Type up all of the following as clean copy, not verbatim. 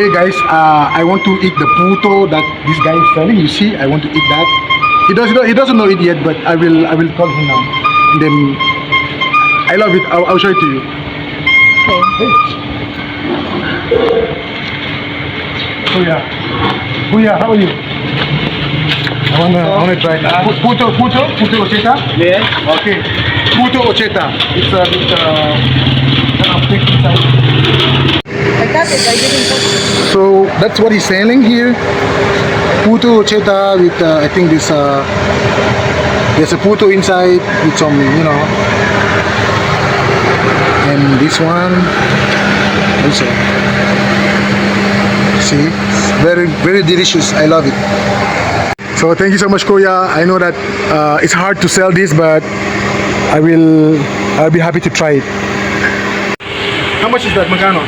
Hey guys, I want to eat the puto that this guy is selling. You see, I want to eat that. He doesn't know it yet, but I will tell him now. And then I love it. I'll show it to you. Okay. Kuya, how are you? I wanna try it. Puto ocheta? Yes. Okay. Puto ocheta. It's a bit thick inside. I got it. I didn't put it. So that's what he's selling here. Puto ocheta with I think there's a puto inside with some, and this one also. See, very very delicious. I love it. So thank you so much, Kuya. I know that it's hard to sell this, but I'll be happy to try it. How much is that, Magkano?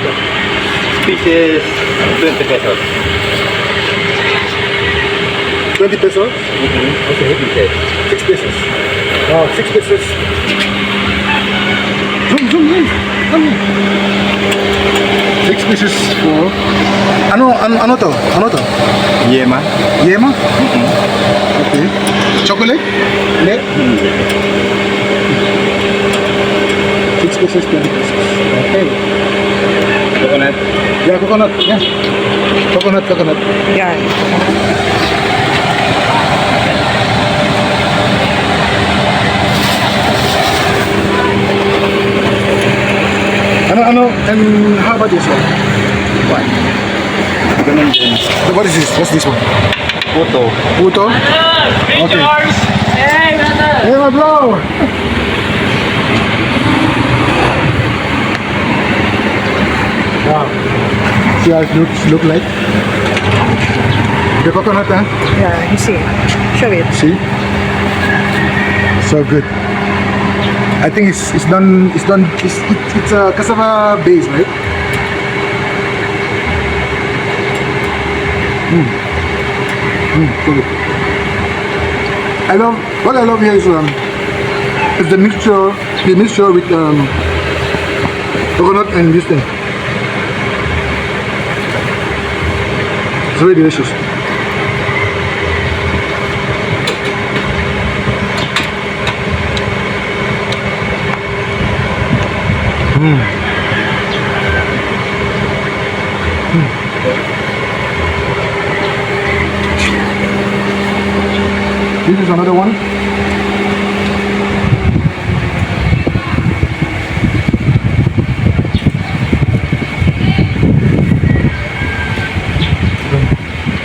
Pieces 20 pesos. 20 pesos? Okay. Pieces. 6 pesos. Wow, 6 pesos. Zoom in. Come here. 6 pieces for... Ano to? Yema. Yema? Okay. Chocolate? Milk? 6 pesos, 20 pesos. Okay. Coconut. Yeah, coconut. Yeah. Coconut. Yeah. And how about this one? What? Ganun din. What is this? What's this one? Puto. Puto? Okay. Hey, brother. Hey, my bro! Wow. See how it look like? The coconut, huh? Yeah, you see. Show it. See? So good. I think it's a cassava base, right? So good. What I love here is the mixture with coconut and this thing. It's very delicious. This is another one.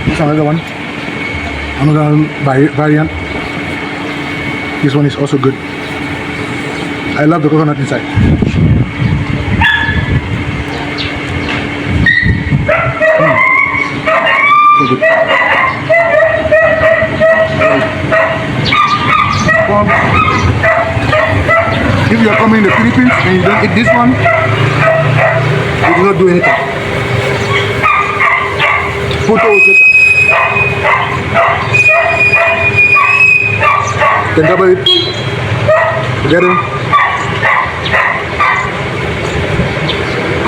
This is another one. Another variant. This one is also good. I love the coconut inside. So good. If you are coming in the Philippines and you don't eat this one, you do not do anything. Puto ocheta. Then double it together.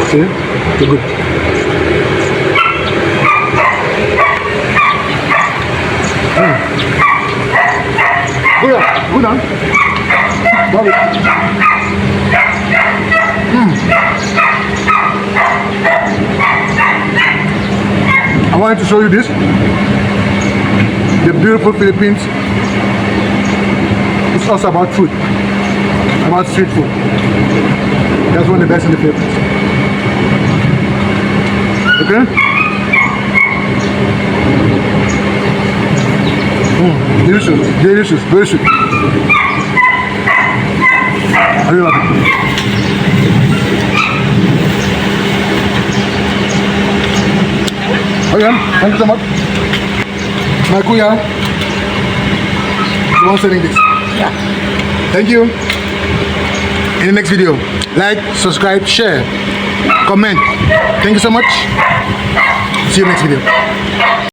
See? So good. Good on. Love it. I wanted to show you this. The beautiful Philippines. It's also about food. About street food. That's one of the best in the Philippines. Okay? Delicious, very sweet. I really love it. Okay, thank you so much. My kuya, the one selling this. Yeah. Thank you. In the next video, like, subscribe, share, comment. Thank you so much. See you next video.